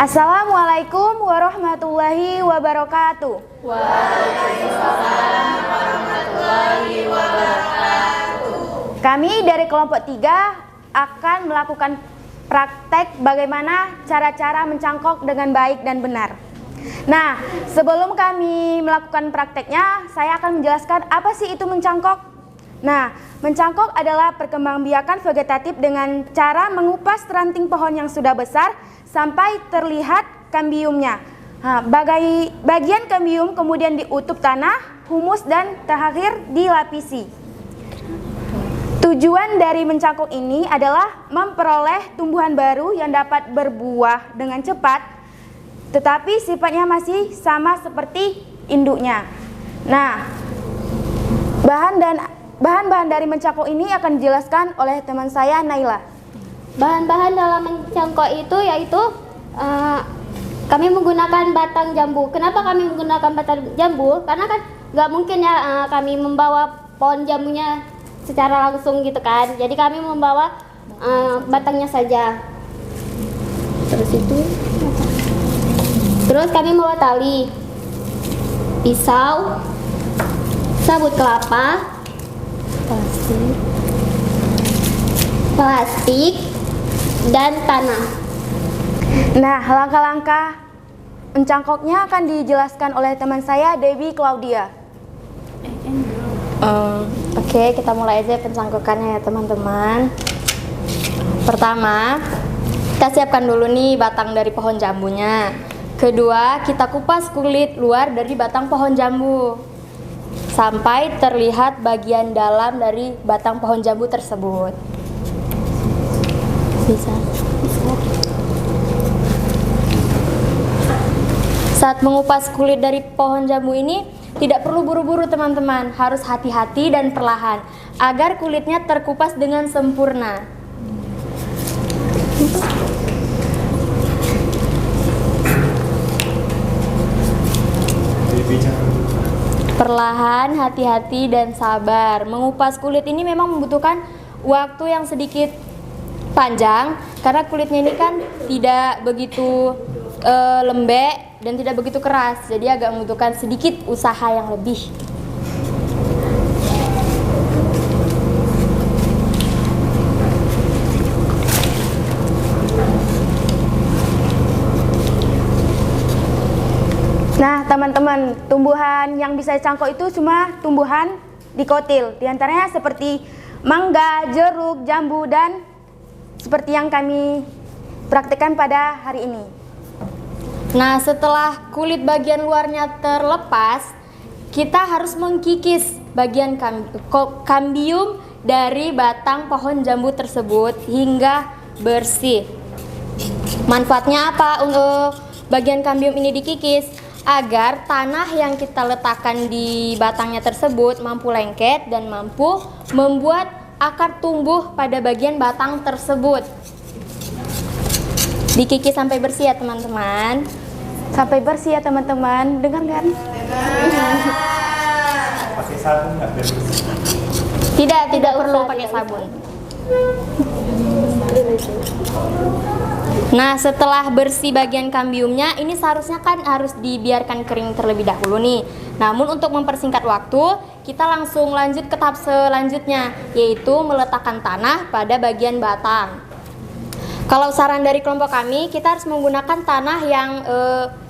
Assalamualaikum warahmatullahi wabarakatuh. Waalaikumsalam warahmatullahi wabarakatuh. Kami dari kelompok 3 akan melakukan praktek bagaimana cara-cara mencangkok dengan baik dan benar. Nah, sebelum kami melakukan prakteknya, saya akan menjelaskan apa sih itu mencangkok. Nah, mencangkok adalah perkembangbiakan vegetatif dengan cara mengupas ranting pohon yang sudah besar sampai terlihat kambiumnya. Nah, bagian kambium kemudian diutup tanah, humus, dan terakhir dilapisi. Tujuan dari mencangkok ini adalah memperoleh tumbuhan baru yang dapat berbuah dengan cepat, tetapi sifatnya masih sama seperti induknya. Nah, bahan-bahan dari mencangkok ini akan dijelaskan oleh teman saya, Naila. Bahan-bahan dalam mencangkok itu yaitu kami menggunakan batang jambu. Kenapa kami menggunakan batang jambu? Karena kan nggak mungkin ya kami membawa pohon jambunya secara langsung gitu kan. Jadi kami membawa batangnya saja. Terus kami membawa tali, pisau, sabut kelapa, plastik, dan tanah. Nah, langkah-langkah mencangkoknya akan dijelaskan oleh teman saya, Debbie Claudia. Oke, kita mulai aja pencangkokannya ya teman-teman. Pertama, kita siapkan dulu nih batang dari pohon jambunya. Kedua, kita kupas kulit luar dari batang pohon jambu sampai terlihat bagian dalam dari batang pohon jambu tersebut. Bisa. Saat mengupas kulit dari pohon jambu ini, tidak perlu buru-buru teman-teman, harus hati-hati dan perlahan agar kulitnya terkupas dengan sempurna. Perlahan, hati-hati dan sabar. Mengupas kulit ini memang membutuhkan waktu yang sedikit panjang karena kulitnya ini kan tidak begitu lembek dan tidak begitu keras, jadi agak membutuhkan sedikit usaha yang lebih. Nah, teman-teman, tumbuhan yang bisa dicangkok itu cuma tumbuhan dikotil. Di antaranya seperti mangga, jeruk, jambu, dan seperti yang kami praktekkan pada hari ini. Nah, setelah kulit bagian luarnya terlepas, kita harus mengkikis bagian kambium dari batang pohon jambu tersebut hingga bersih. Manfaatnya apa untuk bagian kambium ini dikikis? Agar tanah yang kita letakkan di batangnya tersebut mampu lengket dan mampu membuat akar tumbuh pada bagian batang tersebut. Dikikis sampai bersih ya teman-teman. Sampai bersih ya teman-teman, dengar kan? Pakai sabun nggak biar bersih? Tidak perlu pakai sabun. Nah, setelah bersih bagian kambiumnya, ini seharusnya kan harus dibiarkan kering terlebih dahulu nih. Namun untuk mempersingkat waktu, kita langsung lanjut ke tahap selanjutnya, yaitu meletakkan tanah pada bagian batang. Kalau saran dari kelompok kami, kita harus menggunakan tanah yang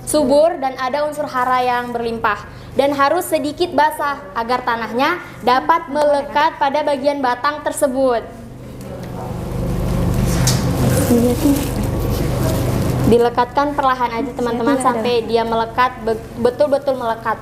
subur dan ada unsur hara yang berlimpah. Dan harus sedikit basah agar tanahnya dapat melekat pada bagian batang tersebut. Dilekatkan perlahan aja teman-teman sampai dia melekat, betul-betul melekat.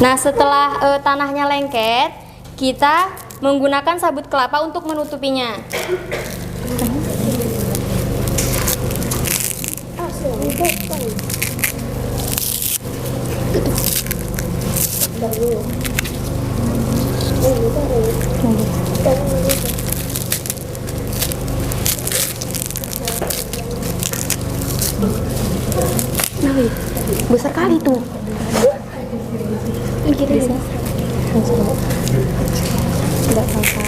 Nah, setelah tanahnya lengket, kita menggunakan sabut kelapa untuk menutupinya. Besar kali tuh. Tidak apa-apa.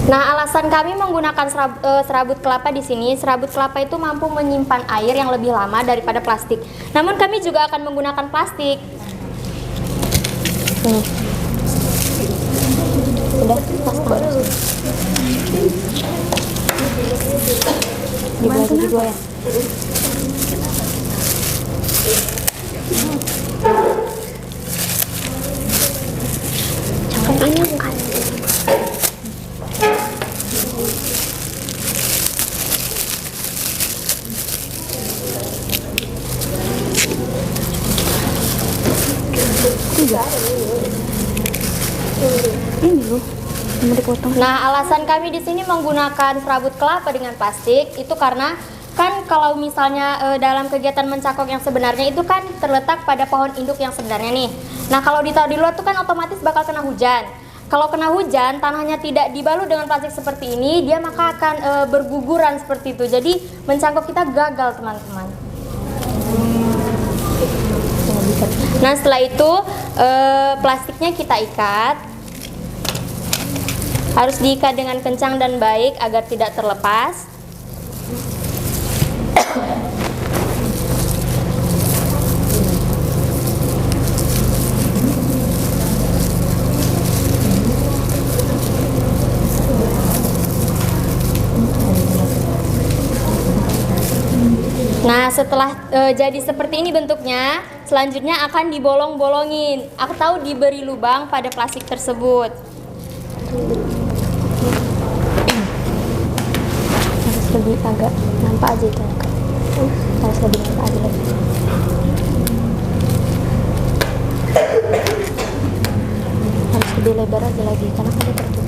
Nah, alasan kami menggunakan serabut kelapa di sini, serabut kelapa itu mampu menyimpan air yang lebih lama daripada plastik. Namun kami juga akan menggunakan plastik. Udah, pas tangan. Dibagi dua ya. Cangkok ini bukan. Ini loh, mau dipotong. Nah, alasan kami di sini menggunakan serabut kelapa dengan plastik itu karena kan kalau misalnya dalam kegiatan mencangkok yang sebenarnya itu kan terletak pada pohon induk yang sebenarnya nih. Nah, kalau ditaruh di luar itu kan otomatis bakal kena hujan. Kalau kena hujan, tanahnya tidak dibalut dengan plastik seperti ini, dia maka akan berguguran seperti itu. Jadi mencangkok kita gagal, teman-teman. Nah, setelah itu plastiknya kita ikat. Harus diikat dengan kencang dan baik agar tidak terlepas. Nah, setelah jadi seperti ini bentuknya, selanjutnya akan dibolong-bolongin atau diberi lubang pada plastik tersebut. Harus lebih agak nampak aja itu. Harus lebih nampak aja lagi. Harus lebih lebar aja lagi karena kan dia tertutup.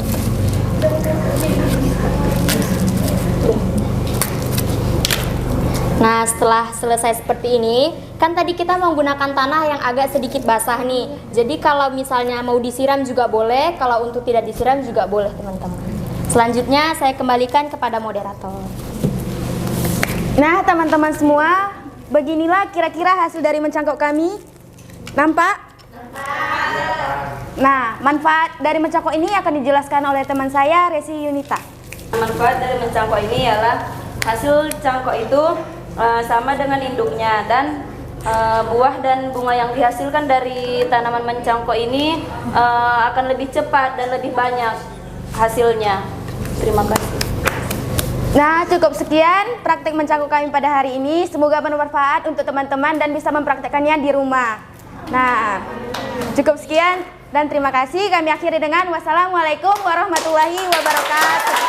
Nah, setelah selesai seperti ini, kan tadi kita menggunakan tanah yang agak sedikit basah nih. Jadi kalau misalnya mau disiram juga boleh, kalau untuk tidak disiram juga boleh, teman-teman. Selanjutnya saya kembalikan kepada moderator. Nah, teman-teman semua, beginilah kira-kira hasil dari mencangkok kami. Nampak? Nah, manfaat dari mencangkok ini akan dijelaskan oleh teman saya, Resi Yunita. Manfaat dari mencangkok ini ialah hasil cangkok itu sama dengan induknya, dan buah dan bunga yang dihasilkan dari tanaman mencangkok ini akan lebih cepat dan lebih banyak hasilnya. Terima kasih. Nah, cukup sekian praktik mencangkok kami pada hari ini. Semoga bermanfaat untuk teman-teman dan bisa mempraktekkannya di rumah. Nah, cukup sekian dan terima kasih. Kami akhiri dengan wassalamualaikum warahmatullahi wabarakatuh.